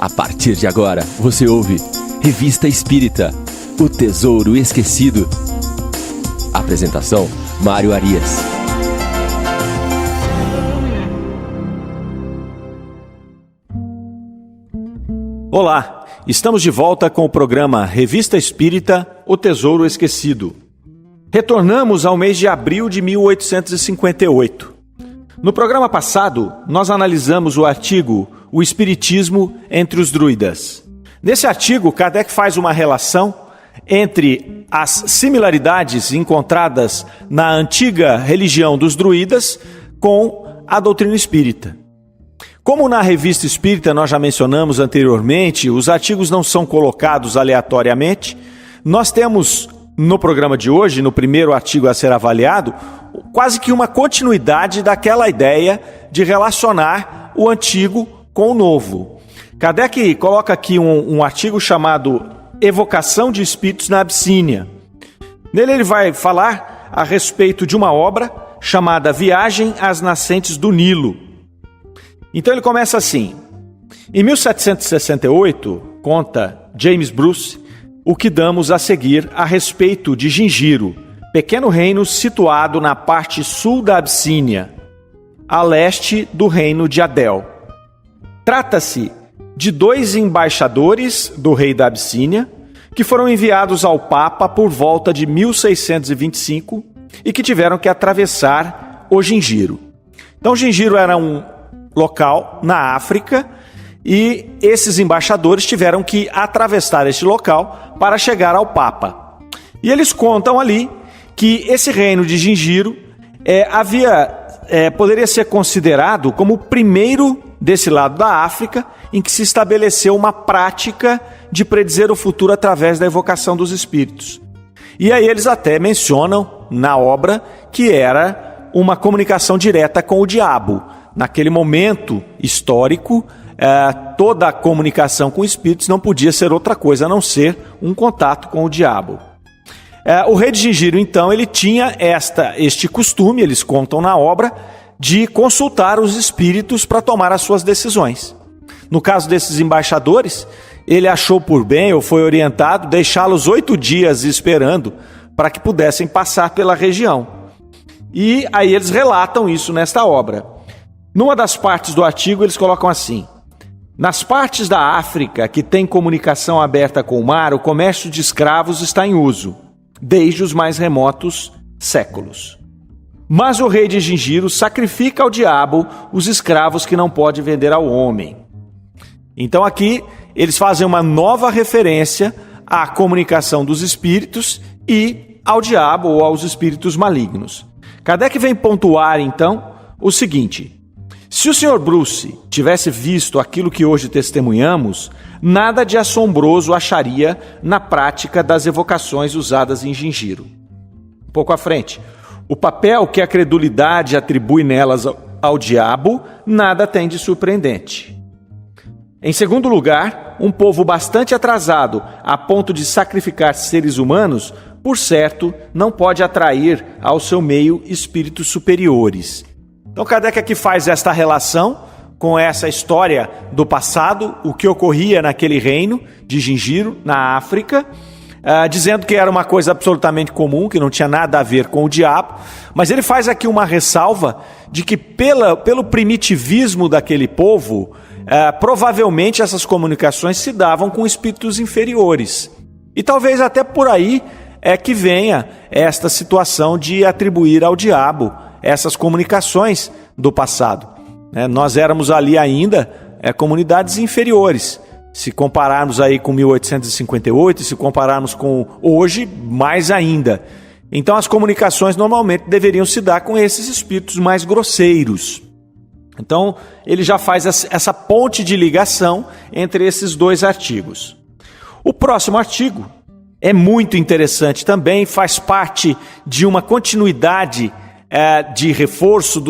A partir de agora, você ouve Revista Espírita, O Tesouro Esquecido. Apresentação, Mário Arias. Olá, estamos de volta com o programa Revista Espírita, O Tesouro Esquecido. Retornamos ao mês de abril de 1858. No programa passado, nós analisamos o artigo O Espiritismo entre os Druidas. Nesse artigo, Kardec faz uma relação entre as similaridades encontradas na antiga religião dos druidas com a doutrina espírita. Como na Revista Espírita nós já mencionamos anteriormente, os artigos não são colocados aleatoriamente, nós temos no programa de hoje, no primeiro artigo a ser avaliado, quase que uma continuidade daquela ideia de relacionar o antigo com o novo. Kardec coloca aqui um artigo chamado Evocação de Espíritos na Abissínia. Nele ele vai falar a respeito de uma obra chamada Viagem às Nascentes do Nilo. Então ele começa assim: em 1768, conta James Bruce, o que damos a seguir a respeito de Gingiro, pequeno reino situado na parte sul da Abissínia, a leste do reino de Adel. Trata-se de 2 embaixadores do rei da Abissínia, que foram enviados ao Papa por volta de 1625 e que tiveram que atravessar o Gingiro. Então, Gingiro era um local na África e esses embaixadores tiveram que atravessar este local para chegar ao Papa. E eles contam ali que esse reino de Gingiro poderia ser considerado como o primeiro desse lado da África em que se estabeleceu uma prática de predizer o futuro através da evocação dos espíritos. E aí eles até mencionam na obra que era uma comunicação direta com o diabo. Naquele momento histórico, toda a comunicação com espíritos não podia ser outra coisa a não ser um contato com o diabo. O rei de Gingiro, então, ele tinha este costume, eles contam na obra, de consultar os espíritos para tomar as suas decisões. No caso desses embaixadores, ele achou por bem, ou foi orientado, deixá-los 8 dias esperando para que pudessem passar pela região. E aí eles relatam isso nesta obra. Numa das partes do artigo, eles colocam assim: nas partes da África que tem comunicação aberta com o mar, o comércio de escravos está em uso, desde os mais remotos séculos. Mas o rei de Gingiro sacrifica ao diabo os escravos que não pode vender ao homem. Então aqui eles fazem uma nova referência à comunicação dos espíritos e ao diabo ou aos espíritos malignos. Kardec vem pontuar então o seguinte: se o Sr. Bruce tivesse visto aquilo que hoje testemunhamos, nada de assombroso acharia na prática das evocações usadas em Gingiro. Um pouco à frente: o papel que a credulidade atribui nelas ao diabo nada tem de surpreendente. Em segundo lugar, um povo bastante atrasado a ponto de sacrificar seres humanos, por certo, não pode atrair ao seu meio espíritos superiores. Então Kardec aqui faz esta relação com essa história do passado, o que ocorria naquele reino de Gingiro, na África, dizendo que era uma coisa absolutamente comum, que não tinha nada a ver com o diabo, mas ele faz aqui uma ressalva de que pelo primitivismo daquele povo, provavelmente essas comunicações se davam com espíritos inferiores. E talvez até por aí é que venha esta situação de atribuir ao diabo essas comunicações do passado. Nós éramos ali ainda comunidades inferiores. Se compararmos aí com 1858, se compararmos com hoje, mais ainda. Então as comunicações normalmente deveriam se dar com esses espíritos mais grosseiros. Então ele já faz essa ponte de ligação entre esses 2 artigos. O próximo artigo é muito interessante também, faz parte de uma continuidade de reforço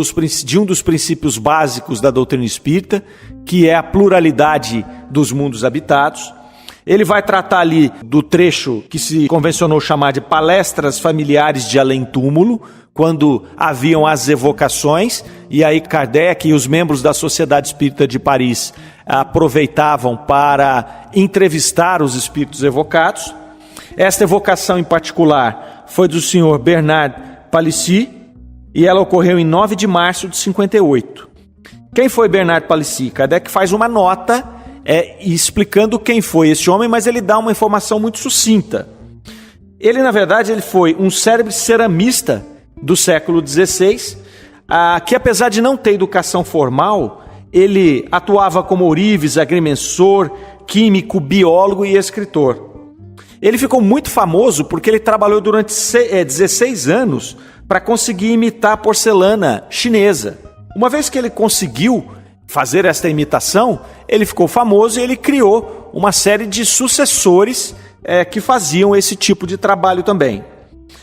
de um dos princípios básicos da doutrina espírita, que é a pluralidade dos mundos habitados. Ele vai tratar ali do trecho que se convencionou chamar de palestras familiares de além-túmulo, quando haviam as evocações, e aí Kardec e os membros da Sociedade Espírita de Paris aproveitavam para entrevistar os espíritos evocados. Esta evocação em particular foi do senhor Bernard Palissy, e ela ocorreu em 9 de março de 58. Quem foi Bernard Palissy? Kardec faz uma nota explicando quem foi esse homem, mas ele dá uma informação muito sucinta. Ele, na verdade, ele foi um célebre ceramista do século XVI, que apesar de não ter educação formal, ele atuava como ourives, agrimensor, químico, biólogo e escritor. Ele ficou muito famoso porque ele trabalhou durante 16 anos para conseguir imitar a porcelana chinesa. Uma vez que ele conseguiu fazer esta imitação, ele ficou famoso e ele criou uma série de sucessores que faziam esse tipo de trabalho também.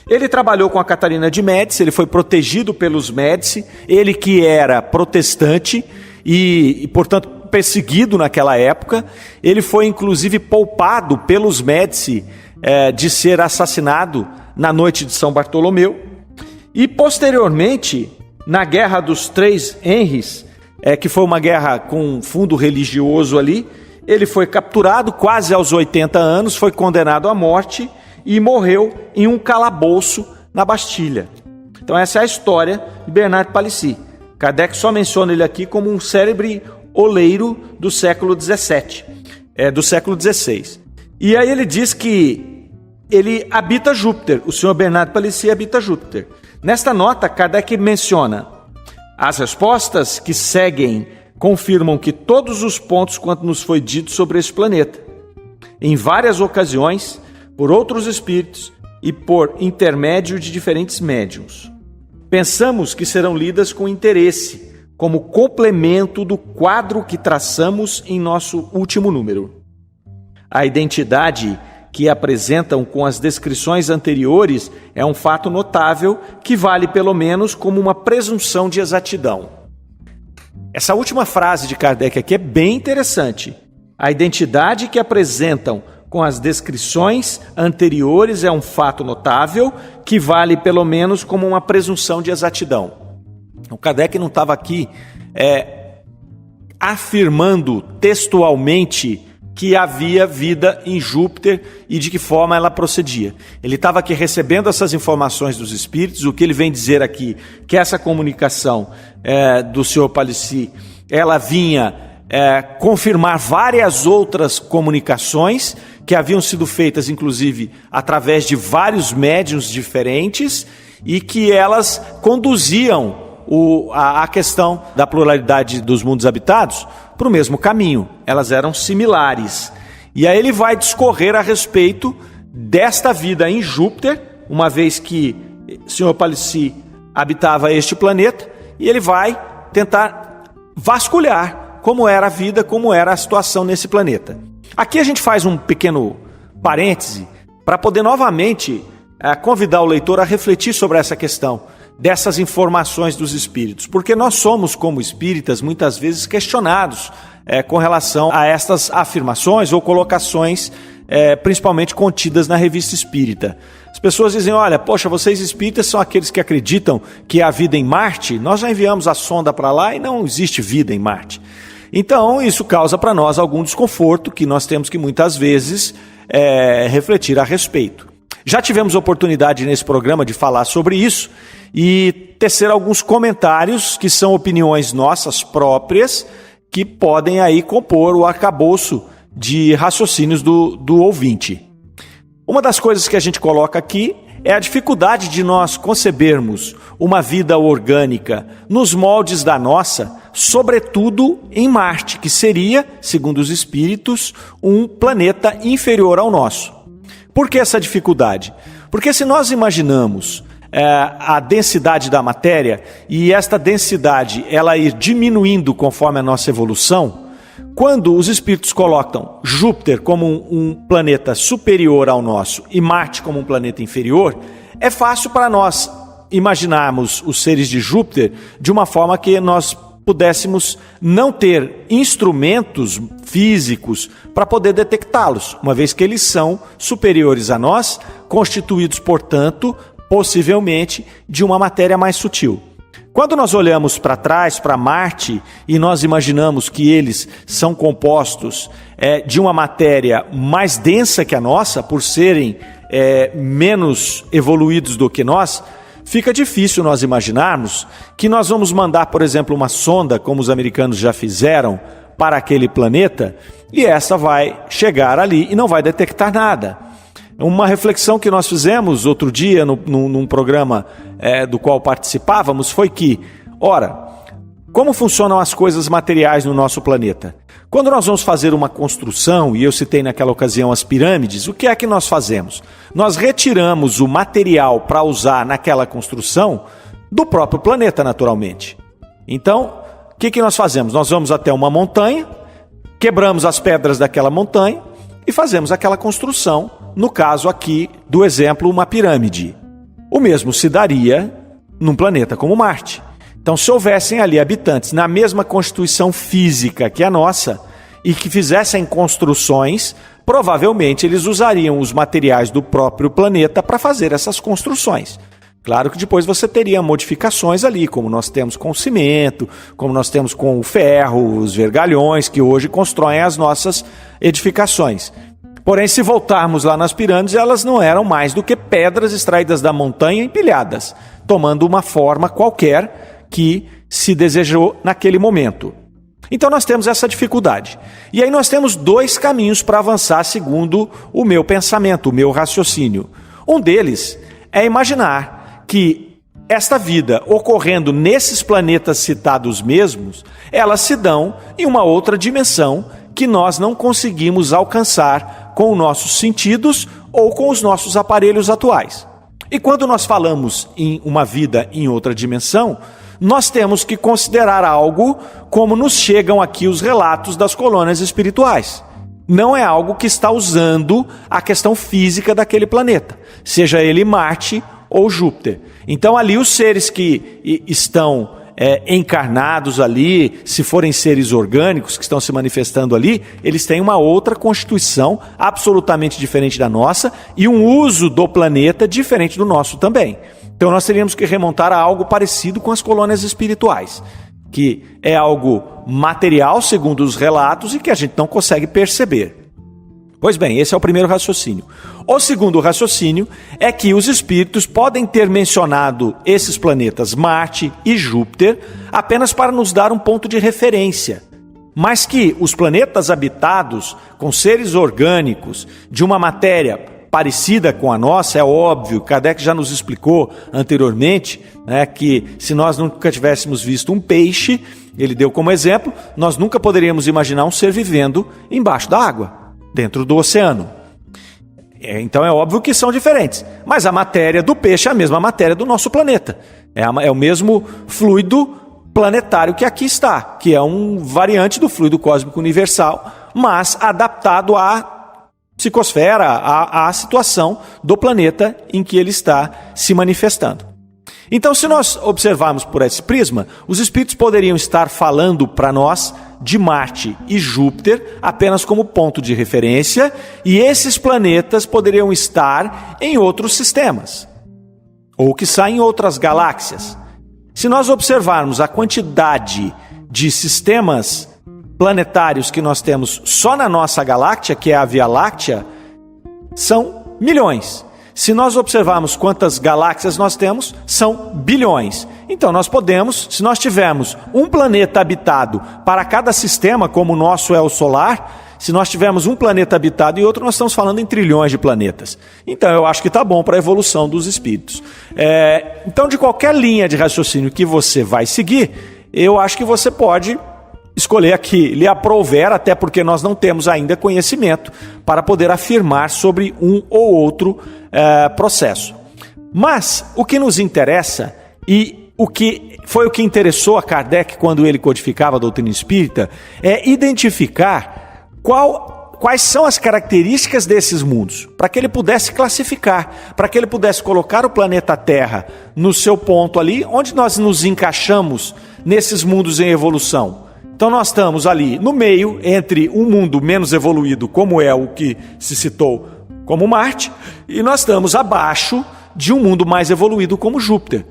Ele trabalhou com a Catarina de Médici, ele foi protegido pelos Médici, ele que era protestante e portanto, perseguido naquela época. Ele foi, inclusive, poupado pelos Médici de ser assassinado na noite de São Bartolomeu. E, posteriormente, na Guerra dos Três Henris, que foi uma guerra com fundo religioso ali, ele foi capturado quase aos 80 anos, foi condenado à morte e morreu em um calabouço na Bastilha. Então essa é a história de Bernard Palissy. Kardec só menciona ele aqui como um célebre oleiro do século XVII, do século XVI. E aí ele diz que ele habita Júpiter, o senhor Bernard Palissy habita Júpiter. Nesta nota, Kardec menciona: as respostas que seguem confirmam que todos os pontos quanto nos foi dito sobre esse planeta, em várias ocasiões, por outros espíritos e por intermédio de diferentes médiuns. Pensamos que serão lidas com interesse, como complemento do quadro que traçamos em nosso último número. A identidade que apresentam com as descrições anteriores é um fato notável que vale pelo menos como uma presunção de exatidão. Essa última frase de Kardec aqui é bem interessante. A identidade que apresentam com as descrições anteriores é um fato notável que vale pelo menos como uma presunção de exatidão. O Kardec não estava aqui afirmando textualmente que havia vida em Júpiter e de que forma ela procedia. Ele estava aqui recebendo essas informações dos espíritos. O que ele vem dizer aqui, que essa comunicação do senhor Palissy, ela vinha confirmar várias outras comunicações que haviam sido feitas, inclusive, através de vários médiuns diferentes e que elas conduziam a questão da pluralidade dos mundos habitados para o mesmo caminho. Elas eram similares. E aí ele vai discorrer a respeito desta vida em Júpiter, uma vez que o senhor Palissy habitava este planeta, e ele vai tentar vasculhar como era a vida, como era a situação nesse planeta. Aqui a gente faz um pequeno parêntese para poder novamente convidar o leitor a refletir sobre essa questão dessas informações dos espíritos, porque nós somos, como espíritas, muitas vezes questionados com relação a estas afirmações ou colocações, principalmente contidas na Revista Espírita. As pessoas dizem: olha, poxa, vocês espíritas são aqueles que acreditam que há vida em Marte? Nós já enviamos a sonda para lá e não existe vida em Marte. Então, isso causa para nós algum desconforto que nós temos que muitas vezes refletir a respeito. Já tivemos oportunidade nesse programa de falar sobre isso e tecer alguns comentários que são opiniões nossas próprias, que podem aí compor o arcabouço de raciocínios do ouvinte. Uma das coisas que a gente coloca aqui é a dificuldade de nós concebermos uma vida orgânica nos moldes da nossa, sobretudo em Marte, que seria, segundo os espíritos, um planeta inferior ao nosso. Por que essa dificuldade? Porque se nós imaginamos a densidade da matéria e esta densidade ela ir diminuindo conforme a nossa evolução, quando os espíritos colocam Júpiter como um planeta superior ao nosso e Marte como um planeta inferior, é fácil para nós imaginarmos os seres de Júpiter de uma forma que nós pudéssemos não ter instrumentos físicos para poder detectá-los, uma vez que eles são superiores a nós, constituídos, portanto, possivelmente de uma matéria mais sutil. Quando nós olhamos para trás, para Marte, e nós imaginamos que eles são compostos de uma matéria mais densa que a nossa, por serem menos evoluídos do que nós, fica difícil nós imaginarmos que nós vamos mandar, por exemplo, uma sonda, como os americanos já fizeram, para aquele planeta, e essa vai chegar ali e não vai detectar nada. Uma reflexão que nós fizemos outro dia num programa do qual participávamos foi que, ora, como funcionam as coisas materiais no nosso planeta? Quando nós vamos fazer uma construção, e eu citei naquela ocasião as pirâmides, o que é que nós fazemos? Nós retiramos o material para usar naquela construção do próprio planeta, naturalmente. Então, o que nós fazemos? Nós vamos até uma montanha, quebramos as pedras daquela montanha e fazemos aquela construção, no caso aqui do exemplo, uma pirâmide. O mesmo se daria num planeta como Marte. Então, se houvessem ali habitantes na mesma constituição física que a nossa e que fizessem construções, provavelmente eles usariam os materiais do próprio planeta para fazer essas construções. Claro que depois você teria modificações ali, como nós temos com o cimento, como nós temos com o ferro, os vergalhões que hoje constroem as nossas edificações. Porém, se voltarmos lá nas pirâmides, elas não eram mais do que pedras extraídas da montanha empilhadas, tomando uma forma qualquer que se desejou naquele momento. Então nós temos essa dificuldade. E aí nós temos dois caminhos para avançar segundo o meu pensamento, o meu raciocínio. Um deles é imaginar que esta vida ocorrendo nesses planetas citados mesmos, elas se dão em uma outra dimensão que nós não conseguimos alcançar com os nossos sentidos ou com os nossos aparelhos atuais. E quando nós falamos em uma vida em outra dimensão, nós temos que considerar algo como nos chegam aqui os relatos das colônias espirituais. Não é algo que está usando a questão física daquele planeta, seja ele Marte ou Júpiter. Então ali os seres que estão encarnados ali, se forem seres orgânicos que estão se manifestando ali, eles têm uma outra constituição absolutamente diferente da nossa e um uso do planeta diferente do nosso também. Então nós teríamos que remontar a algo parecido com as colônias espirituais, que é algo material, segundo os relatos, e que a gente não consegue perceber. Pois bem, esse é o primeiro raciocínio. O segundo raciocínio é que os espíritos podem ter mencionado esses planetas Marte e Júpiter apenas para nos dar um ponto de referência, mas que os planetas habitados com seres orgânicos de uma matéria parecida com a nossa, é óbvio, Kardec já nos explicou anteriormente, que se nós nunca tivéssemos visto um peixe, ele deu como exemplo, nós nunca poderíamos imaginar um ser vivendo embaixo da água, dentro do oceano. Então é óbvio que são diferentes, mas a matéria do peixe é a mesma matéria do nosso planeta, é o mesmo fluido planetário que aqui está, que é um variante do fluido cósmico universal, mas adaptado à psicosfera, à situação do planeta em que ele está se manifestando. Então, se nós observarmos por esse prisma, os espíritos poderiam estar falando para nós de Marte e Júpiter apenas como ponto de referência, e esses planetas poderiam estar em outros sistemas, ou quiçá em outras galáxias. Se nós observarmos a quantidade de sistemas planetários que nós temos só na nossa galáxia, que é a Via Láctea, são milhões. Se nós observarmos quantas galáxias nós temos, são bilhões. Então nós podemos, se nós tivermos um planeta habitado para cada sistema, como o nosso é o solar, se nós tivermos um planeta habitado e outro, nós estamos falando em trilhões de planetas. Então eu acho que está bom para a evolução dos espíritos. Então, de qualquer linha de raciocínio que você vai seguir, eu acho que você pode escolher aqui lhe aprouver, até porque nós não temos ainda conhecimento para poder afirmar sobre um ou outro processo. Mas o que nos interessa, e o que foi o que interessou a Kardec quando ele codificava a doutrina espírita, é identificar quais são as características desses mundos, para que ele pudesse classificar, para que ele pudesse colocar o planeta Terra no seu ponto ali, onde nós nos encaixamos nesses mundos em evolução. Então nós estamos ali no meio entre um mundo menos evoluído, como é o que se citou como Marte, e nós estamos abaixo de um mundo mais evoluído como Júpiter.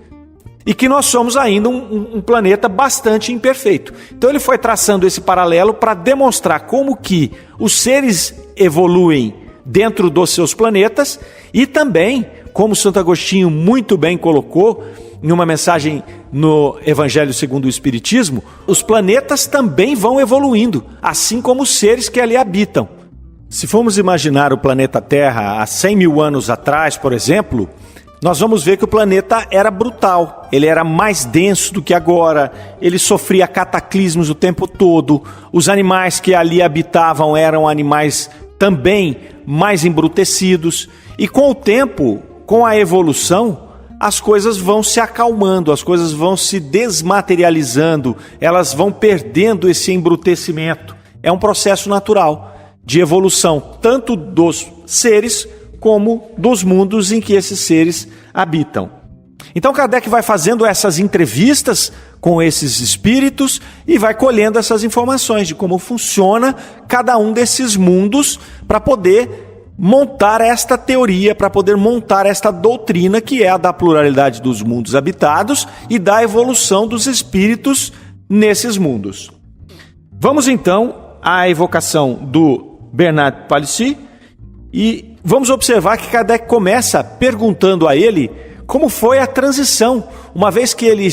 E que nós somos ainda um planeta bastante imperfeito. Então ele foi traçando esse paralelo para demonstrar como que os seres evoluem dentro dos seus planetas e também, como Santo Agostinho muito bem colocou em uma mensagem no Evangelho segundo o Espiritismo, os planetas também vão evoluindo, assim como os seres que ali habitam. Se formos imaginar o planeta Terra há 100 mil anos atrás, por exemplo, nós vamos ver que o planeta era brutal, ele era mais denso do que agora, ele sofria cataclismos o tempo todo, os animais que ali habitavam eram animais também mais embrutecidos, e com o tempo, com a evolução, as coisas vão se acalmando, as coisas vão se desmaterializando, elas vão perdendo esse embrutecimento. É um processo natural de evolução, tanto dos seres como dos mundos em que esses seres habitam. Então Kardec vai fazendo essas entrevistas com esses espíritos e vai colhendo essas informações de como funciona cada um desses mundos para poder montar esta teoria, para poder montar esta doutrina que é a da pluralidade dos mundos habitados e da evolução dos espíritos nesses mundos. Vamos então à evocação do Bernard Palissy e vamos observar que Kardec começa perguntando a ele como foi a transição, uma vez que ele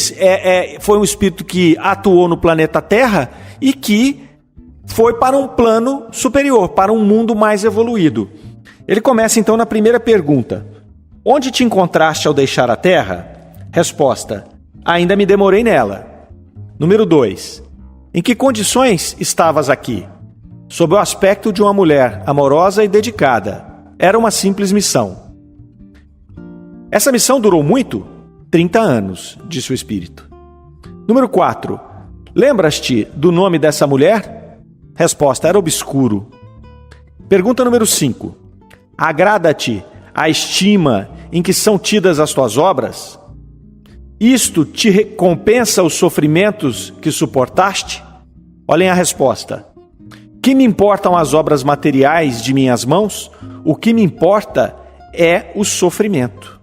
foi um espírito que atuou no planeta Terra e que foi para um plano superior, para um mundo mais evoluído. Ele começa então na primeira pergunta: onde te encontraste ao deixar a Terra? Resposta: ainda me demorei nela. Número 2: em que condições estavas aqui? Sob o aspecto de uma mulher amorosa e dedicada. Era uma simples missão. Essa missão durou muito? 30 anos, disse o espírito. Número 4: lembras-te do nome dessa mulher? Resposta: era obscuro. Pergunta número 5: agrada-te a estima em que são tidas as tuas obras? Isto te recompensa os sofrimentos que suportaste? Olhem a resposta. Que me importam as obras materiais de minhas mãos? O que me importa é o sofrimento.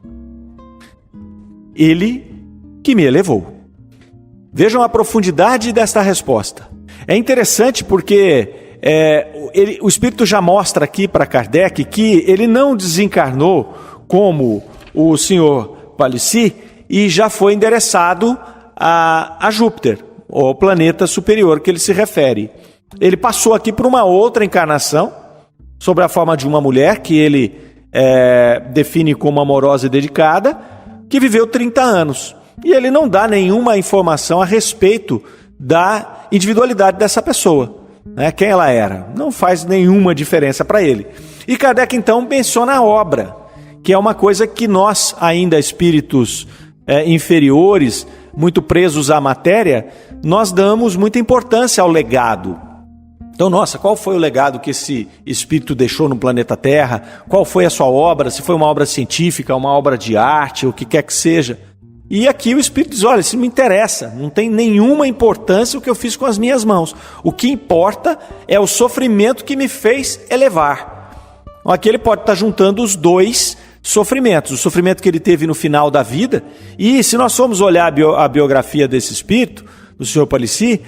Ele que me elevou. Vejam a profundidade desta resposta. É interessante porque o Espírito já mostra aqui para Kardec que ele não desencarnou como o senhor Palissy e já foi endereçado a Júpiter, o planeta superior que ele se refere. Ele passou aqui por uma outra encarnação, sob a forma de uma mulher que ele define como amorosa e dedicada, que viveu 30 anos. E ele não dá nenhuma informação a respeito da individualidade dessa pessoa. Quem ela era, não faz nenhuma diferença para ele. E Kardec então menciona a obra, que é uma coisa que nós, ainda espíritos inferiores, muito presos à matéria, nós damos muita importância ao legado. Então, nossa, qual foi o legado que esse espírito deixou no planeta Terra? Qual foi a sua obra? Se foi uma obra científica, uma obra de arte, o que quer que seja. E aqui o Espírito diz, olha, isso não me interessa, não tem nenhuma importância o que eu fiz com as minhas mãos. O que importa é o sofrimento que me fez elevar. Então, aqui ele pode estar juntando os dois sofrimentos, o sofrimento que ele teve no final da vida, e se nós formos olhar a biografia desse espírito, do Sr. Palissy,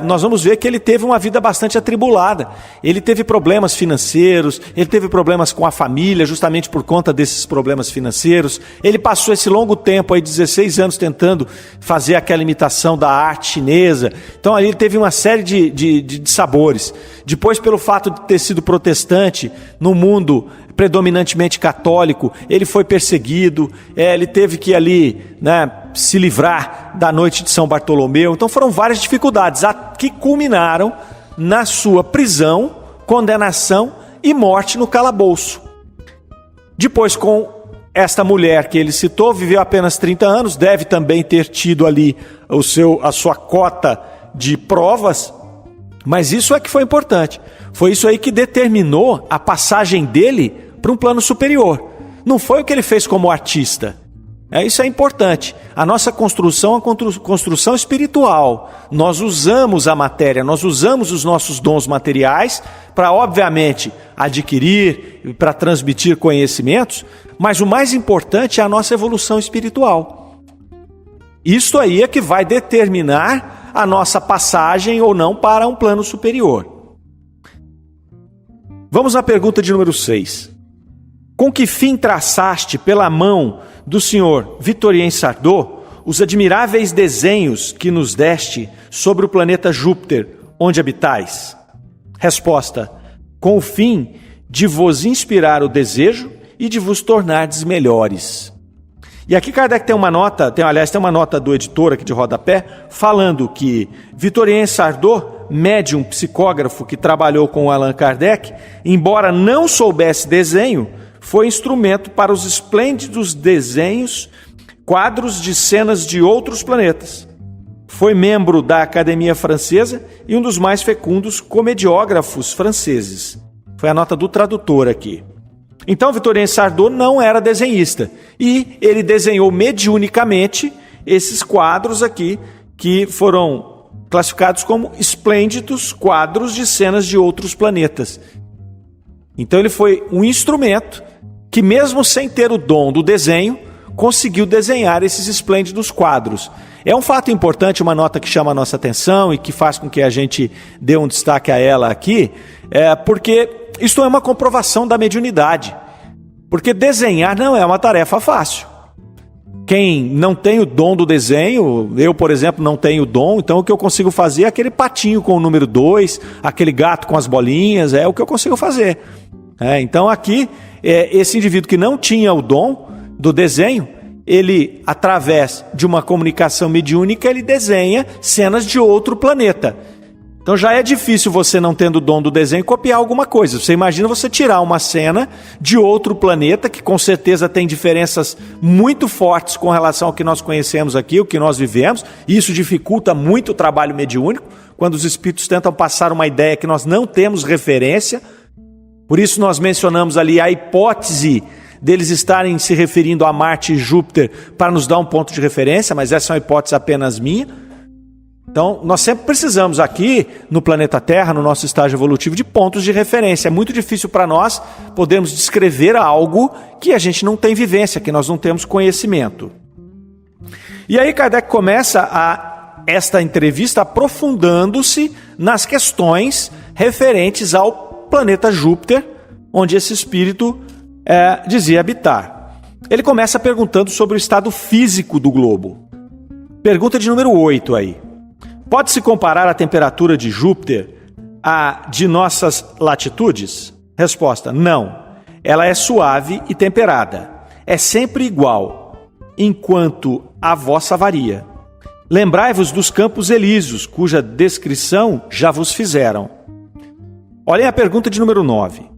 nós vamos ver que ele teve uma vida bastante atribulada. Ele teve problemas financeiros, ele teve problemas com a família, justamente por conta desses problemas financeiros. Ele passou esse longo tempo, aí 16 anos, tentando fazer aquela imitação da arte chinesa. Então ali ele teve uma série de sabores. Depois, pelo fato de ter sido protestante, no mundo predominantemente católico, ele foi perseguido, ele teve que ali, se livrar da noite de São Bartolomeu. Então foram várias dificuldades que culminaram na sua prisão, condenação e morte no calabouço. Depois, com esta mulher que ele citou, viveu apenas 30 anos, deve também ter tido ali a sua cota de provas, mas isso é que foi importante. Foi isso aí que determinou a passagem dele para um plano superior. Não foi o que ele fez como artista. Isso é importante. A nossa construção é uma construção espiritual. Nós usamos a matéria, nós usamos os nossos dons materiais para, obviamente, adquirir, para transmitir conhecimentos, mas o mais importante é a nossa evolução espiritual. Isto aí é que vai determinar a nossa passagem ou não para um plano superior. Vamos à pergunta de número 6. Com que fim traçaste pela mão do senhor Vitorien Sardô os admiráveis desenhos que nos deste sobre o planeta Júpiter, onde habitais? Resposta: com o fim de vos inspirar o desejo e de vos tornardes melhores. E aqui Kardec tem uma nota, tem uma nota do editor aqui de rodapé, falando que Vitorien Sardô, médium psicógrafo que trabalhou com Allan Kardec, embora não soubesse desenho, foi instrumento para os esplêndidos desenhos, quadros de cenas de outros planetas. Foi membro da Academia Francesa e um dos mais fecundos comediógrafos franceses. Foi a nota do tradutor aqui. Então, Vitorien Sardô não era desenhista e ele desenhou mediunicamente esses quadros aqui, que foram classificados como esplêndidos quadros de cenas de outros planetas. Então ele foi um instrumento que, mesmo sem ter o dom do desenho, conseguiu desenhar esses esplêndidos quadros. É um fato importante, uma nota que chama a nossa atenção e que faz com que a gente dê um destaque a ela aqui, porque isto é uma comprovação da mediunidade. Porque desenhar não é uma tarefa fácil. Quem não tem o dom do desenho, eu, por exemplo, não tenho o dom, então o que eu consigo fazer é aquele patinho com o número 2, aquele gato com as bolinhas, é o que eu consigo fazer. Então aqui, esse indivíduo que não tinha o dom do desenho, ele, através de uma comunicação mediúnica, ele desenha cenas de outro planeta. Então já é difícil você, não tendo o dom do desenho, copiar alguma coisa. Você imagina você tirar uma cena de outro planeta, que com certeza tem diferenças muito fortes com relação ao que nós conhecemos aqui, o que nós vivemos, e isso dificulta muito o trabalho mediúnico, quando os espíritos tentam passar uma ideia que nós não temos referência. Por isso nós mencionamos ali a hipótese deles estarem se referindo a Marte e Júpiter para nos dar um ponto de referência, mas essa é uma hipótese apenas minha. Então, nós sempre precisamos aqui, no planeta Terra, no nosso estágio evolutivo, de pontos de referência. É muito difícil para nós podermos descrever algo que a gente não tem vivência, que nós não temos conhecimento. E aí Kardec começa esta entrevista aprofundando-se nas questões referentes ao planeta Júpiter, onde esse espírito dizia habitar. Ele começa perguntando sobre o estado físico do globo. Pergunta de número 8 aí. Pode-se comparar a temperatura de Júpiter à de nossas latitudes? Resposta: não. Ela é suave e temperada. É sempre igual, enquanto a vossa varia. Lembrai-vos dos campos elíseos, cuja descrição já vos fizeram. Olhem a pergunta de número 9.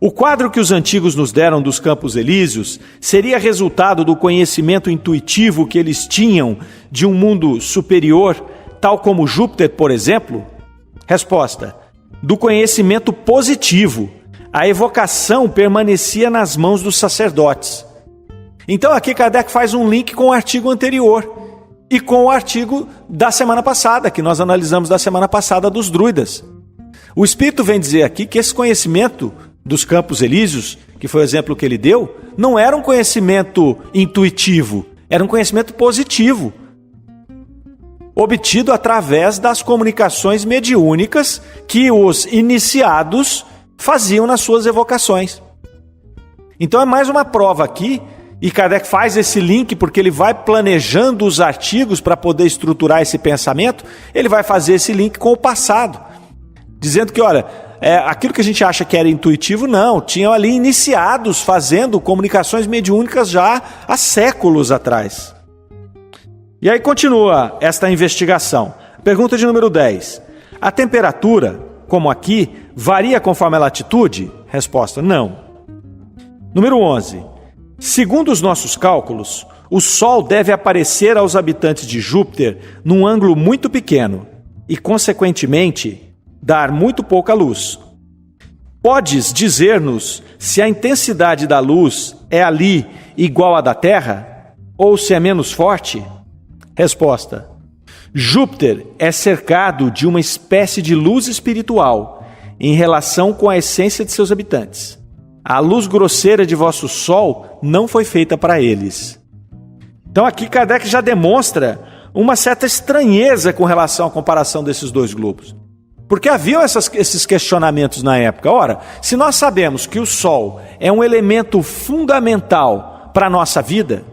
O quadro que os antigos nos deram dos campos elíseos seria resultado do conhecimento intuitivo que eles tinham de um mundo superior, tal como Júpiter, por exemplo? Resposta: do conhecimento positivo. A evocação permanecia nas mãos dos sacerdotes. Então aqui Kardec faz um link com o artigo anterior e com o artigo da semana passada, que nós analisamos da semana passada dos druidas. O Espírito vem dizer aqui que esse conhecimento dos campos elíseos, que foi o exemplo que ele deu, não era um conhecimento intuitivo, era um conhecimento positivo, obtido através das comunicações mediúnicas que os iniciados faziam nas suas evocações. Então é mais uma prova aqui, e Kardec faz esse link porque ele vai planejando os artigos para poder estruturar esse pensamento, ele vai fazer esse link com o passado, dizendo que, olha, aquilo que a gente acha que era intuitivo, não, tinham ali iniciados fazendo comunicações mediúnicas já há séculos atrás. E aí continua esta investigação. Pergunta de número 10. A temperatura, como aqui, varia conforme a latitude? Resposta: não. Número 11. Segundo os nossos cálculos, o Sol deve aparecer aos habitantes de Júpiter num ângulo muito pequeno e, consequentemente, dar muito pouca luz. Podes dizer-nos se a intensidade da luz é ali igual à da Terra? ou se é menos forte? Resposta: Júpiter é cercado de uma espécie de luz espiritual em relação com a essência de seus habitantes. A luz grosseira de vosso Sol não foi feita para eles. Então aqui Kardec já demonstra uma certa estranheza com relação à comparação desses dois globos. Porque haviam esses questionamentos na época. Ora, se nós sabemos que o Sol é um elemento fundamental para a nossa vida,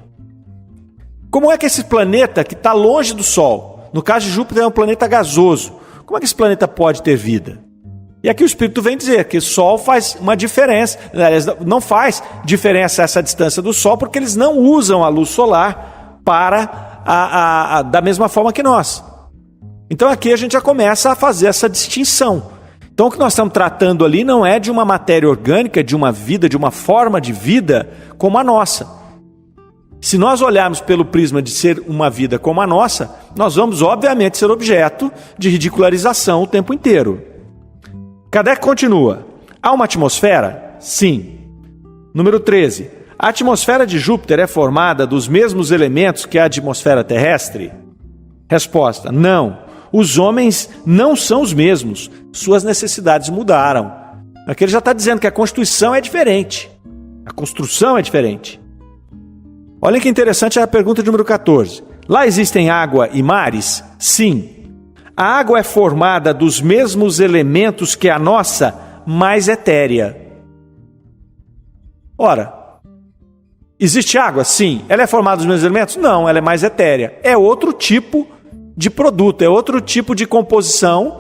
como é que esse planeta que está longe do Sol, no caso de Júpiter é um planeta gasoso, como é que esse planeta pode ter vida? E aqui o Espírito vem dizer que o Sol faz uma diferença, não faz diferença essa distância do Sol, porque eles não usam a luz solar para da mesma forma que nós. Então aqui a gente já começa a fazer essa distinção. Então o que nós estamos tratando ali não é de uma matéria orgânica, de uma vida, de uma forma de vida como a nossa. Se nós olharmos pelo prisma de ser uma vida como a nossa, nós vamos obviamente ser objeto de ridicularização o tempo inteiro. Kardec continua. Há uma atmosfera? Sim. Número 13. A atmosfera de Júpiter é formada dos mesmos elementos que a atmosfera terrestre? Resposta: não. Os homens não são os mesmos. Suas necessidades mudaram. Aqui ele já está dizendo que a constituição é diferente. A construção é diferente. Olha que interessante a pergunta número 14. Lá existem água e mares? Sim. A água é formada dos mesmos elementos que a nossa, mais etérea. Ora, existe água? Sim. Ela é formada dos mesmos elementos? Não, ela é mais etérea. É outro tipo de produto, é outro tipo de composição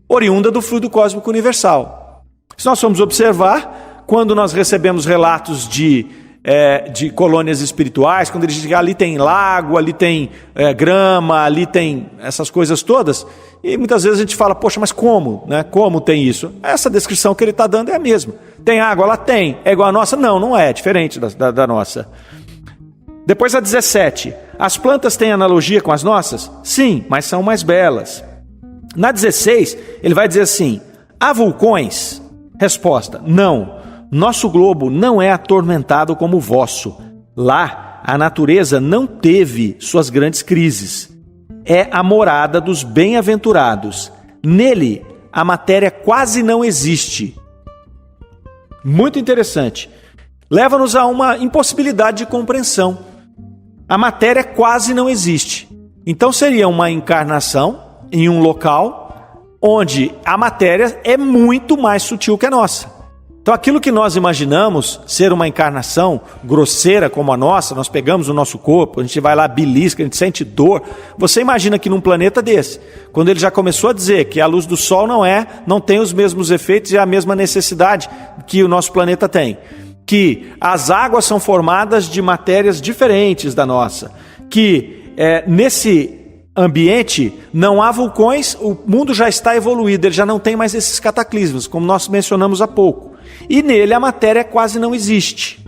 oriunda do fluido cósmico universal. Se nós formos observar, quando nós recebemos relatos de colônias espirituais, quando eles dizem que ali tem lago, ali tem grama, ali tem essas coisas todas, e muitas vezes a gente fala, poxa, mas como? Né? Como tem isso? Essa descrição que ele está dando é a mesma. Tem água? Ela tem. É igual a nossa? Não, não é. É diferente da nossa. Depois a 17. As plantas têm analogia com as nossas? Sim, mas são mais belas. Na 16, ele vai dizer assim, há vulcões? Resposta: não. Nosso globo não é atormentado como o vosso. Lá, a natureza não teve suas grandes crises. É a morada dos bem-aventurados. Nele, a matéria quase não existe. Muito interessante. Leva-nos a uma impossibilidade de compreensão. A matéria quase não existe. Então seria uma encarnação em um local onde a matéria é muito mais sutil que a nossa. Então aquilo que nós imaginamos ser uma encarnação grosseira como a nossa, nós pegamos o nosso corpo, a gente vai lá, belisca, a gente sente dor. Você imagina que num planeta desse, quando ele já começou a dizer que a luz do Sol não tem os mesmos efeitos e a mesma necessidade que o nosso planeta tem, que as águas são formadas de matérias diferentes da nossa, que nesse ambiente não há vulcões, o mundo já está evoluído, ele já não tem mais esses cataclismos, como nós mencionamos há pouco. E nele a matéria quase não existe.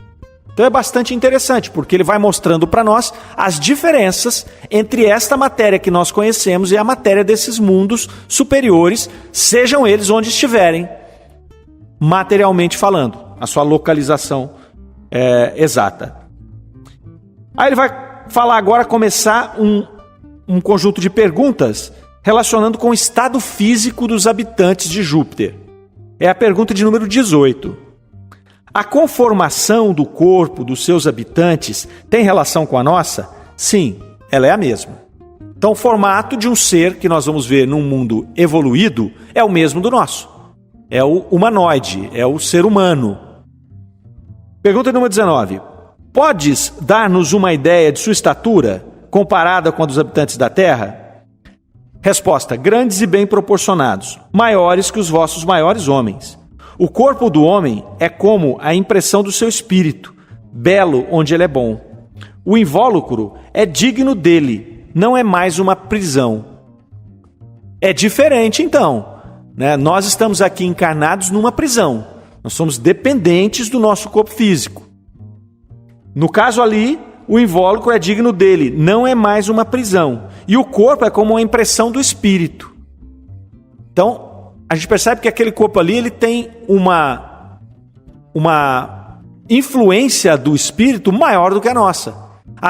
Então é bastante interessante, porque ele vai mostrando para nós as diferenças entre esta matéria que nós conhecemos e a matéria desses mundos superiores, sejam eles onde estiverem, materialmente falando, a sua localização exata. Aí ele vai falar agora, começar um conjunto de perguntas relacionando com o estado físico dos habitantes de Júpiter. É a pergunta de número 18. A conformação do corpo dos seus habitantes tem relação com a nossa? Sim, ela é a mesma. Então o formato de um ser que nós vamos ver num mundo evoluído é o mesmo do nosso. É o humanoide, é o ser humano. Pergunta número 19. Podes dar-nos uma ideia de sua estatura comparada com a dos habitantes da Terra? Resposta: grandes e bem proporcionados, maiores que os vossos maiores homens. O corpo do homem é como a impressão do seu espírito, belo onde ele é bom. O invólucro é digno dele, não é mais uma prisão. É diferente então, né? Nós estamos aqui encarnados numa prisão, nós somos dependentes do nosso corpo físico. No caso ali, o invólucro é digno dele, não é mais uma prisão. E o corpo é como uma impressão do espírito. Então, a gente percebe que aquele corpo ali, ele tem uma influência do espírito maior do que a nossa.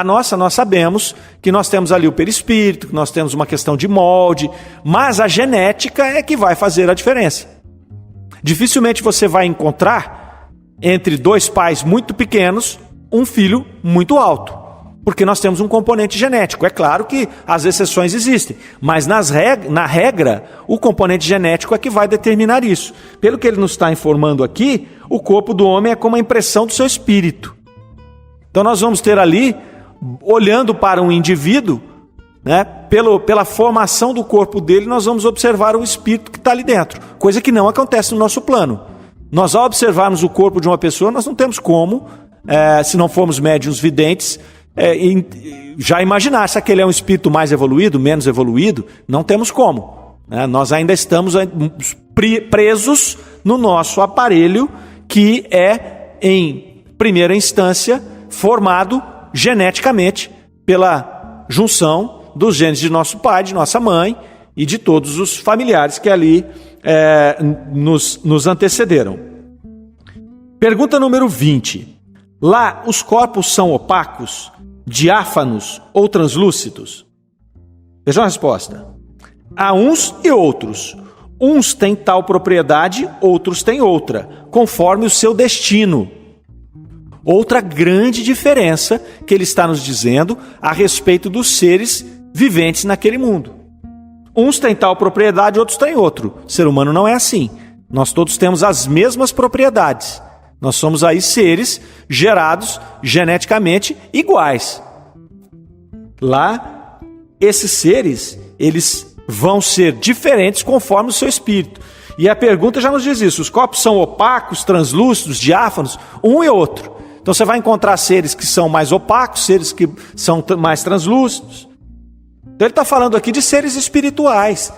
Nós sabemos que nós temos ali o perispírito, que nós temos uma questão de molde, mas a genética é que vai fazer a diferença. Dificilmente você vai encontrar, entre dois pais muito pequenos, um filho muito alto, porque nós temos um componente genético. É claro que as exceções existem, mas na regra, o componente genético é que vai determinar isso. Pelo que ele nos está informando aqui, o corpo do homem é como a impressão do seu espírito. Então nós vamos ter ali, olhando para um indivíduo, né, pela formação do corpo dele, nós vamos observar o espírito que está ali dentro, coisa que não acontece no nosso plano. Nós, ao observarmos o corpo de uma pessoa, nós não temos como, se não formos médiuns videntes, já imaginar se aquele é um espírito mais evoluído, menos evoluído. Não temos como, né? Nós ainda estamos presos no nosso aparelho, que é, em primeira instância, formado geneticamente pela junção dos genes de nosso pai, de nossa mãe e de todos os familiares que ali nos antecederam. Pergunta número 20. Lá os corpos são opacos, diáfanos ou translúcidos? Veja a resposta. Há uns e outros. Uns têm tal propriedade, outros têm outra, conforme o seu destino. Outra grande diferença que ele está nos dizendo a respeito dos seres viventes naquele mundo. Uns têm tal propriedade, outros têm outro. O ser humano não é assim. Nós todos temos as mesmas propriedades. Nós somos aí seres gerados geneticamente iguais. Lá, esses seres, eles vão ser diferentes conforme o seu espírito. E a pergunta já nos diz isso. Os corpos são opacos, translúcidos, diáfanos, um e outro. Então você vai encontrar seres que são mais opacos, seres que são mais translúcidos. Então ele está falando aqui de seres espirituais.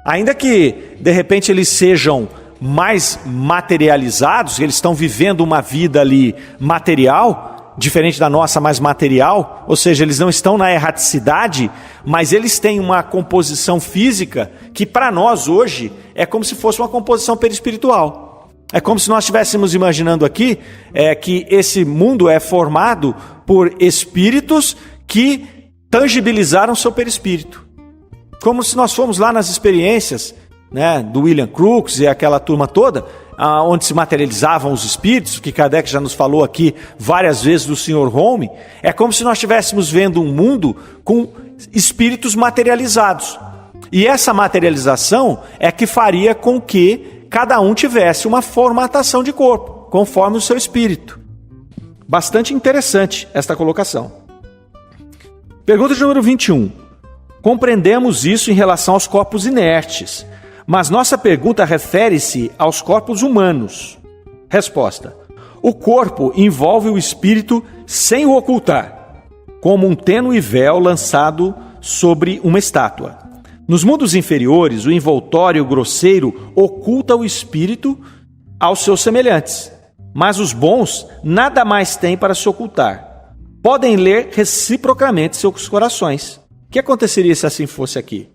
Ainda que, de repente, eles sejam mais materializados, eles estão vivendo uma vida ali material, diferente da nossa, mais material, ou seja, eles não estão na erraticidade, mas eles têm uma composição física que para nós hoje é como se fosse uma composição perispiritual. É como se nós estivéssemos imaginando aqui que esse mundo é formado por espíritos que tangibilizaram seu perispírito. Como se nós fomos lá nas experiências, né, do William Crookes e aquela turma toda, onde se materializavam os espíritos, que Kardec já nos falou aqui várias vezes do Sr. Home. É como se nós estivéssemos vendo um mundo com espíritos materializados. E essa materialização é que faria com que cada um tivesse uma formatação de corpo, conforme o seu espírito. Bastante interessante esta colocação. Pergunta de número 21. Compreendemos isso em relação aos corpos inertes, mas nossa pergunta refere-se aos corpos humanos. Resposta. O corpo envolve o espírito sem o ocultar, como um tênue véu lançado sobre uma estátua. Nos mundos inferiores, o envoltório grosseiro oculta o espírito aos seus semelhantes, mas os bons nada mais têm para se ocultar. Podem ler reciprocamente seus corações. O que aconteceria se assim fosse aqui?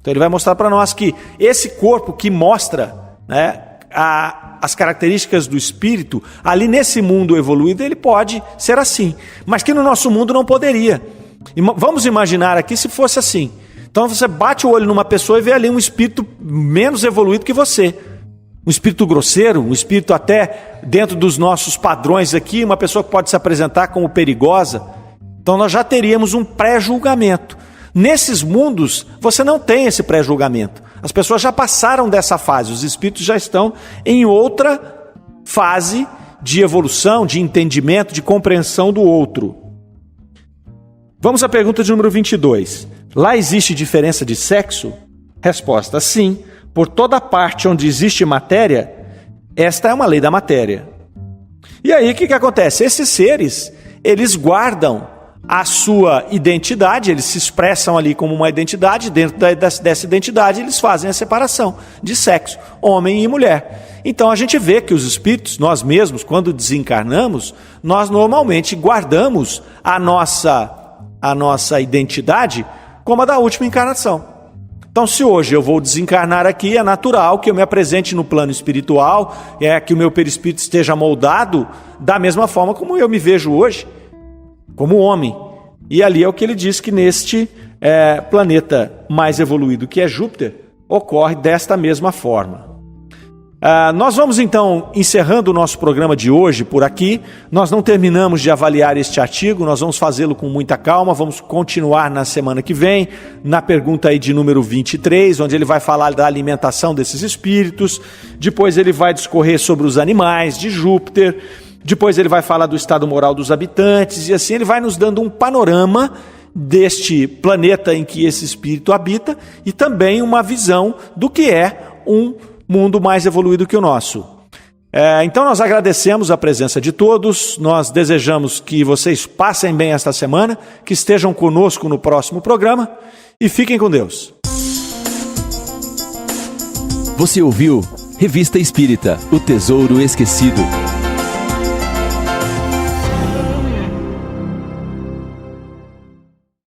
Então ele vai mostrar para nós que esse corpo que mostra, né, as características do espírito, ali nesse mundo evoluído ele pode ser assim, mas que no nosso mundo não poderia. Vamos imaginar aqui se fosse assim. Então você bate o olho numa pessoa e vê ali um espírito menos evoluído que você. Um espírito grosseiro, um espírito até dentro dos nossos padrões aqui, uma pessoa que pode se apresentar como perigosa. Então nós já teríamos um pré-julgamento. Nesses mundos, você não tem esse pré-julgamento. As pessoas já passaram dessa fase, os espíritos já estão em outra fase de evolução, de entendimento, de compreensão do outro. Vamos à pergunta de número 22. Lá existe diferença de sexo? Resposta: sim. Por toda parte onde existe matéria, esta é uma lei da matéria. E aí o que acontece? Esses seres, eles guardam a sua identidade, eles se expressam ali como uma identidade, dentro dessa identidade eles fazem a separação de sexo, homem e mulher. Então a gente vê que os espíritos, nós mesmos, quando desencarnamos, nós normalmente guardamos a nossa identidade como a da última encarnação. Então, se hoje eu vou desencarnar aqui, é natural que eu me apresente no plano espiritual, que o meu perispírito esteja moldado da mesma forma como eu me vejo hoje. como homem. E ali é o que ele diz, que neste planeta mais evoluído, que é Júpiter, ocorre desta mesma forma. Nós vamos então encerrando o nosso programa de hoje por aqui. Nós não terminamos de avaliar este artigo, nós vamos fazê-lo com muita calma, vamos continuar na semana que vem, na pergunta aí de número 23, onde ele vai falar da alimentação desses espíritos, depois ele vai discorrer sobre os animais de Júpiter, depois ele vai falar do estado moral dos habitantes, e assim ele vai nos dando um panorama deste planeta em que esse espírito habita e também uma visão do que é um mundo mais evoluído que o nosso. Então nós agradecemos a presença de todos, nós desejamos que vocês passem bem esta semana, que estejam conosco no próximo programa e fiquem com Deus. Você ouviu Revista Espírita, O Tesouro Esquecido.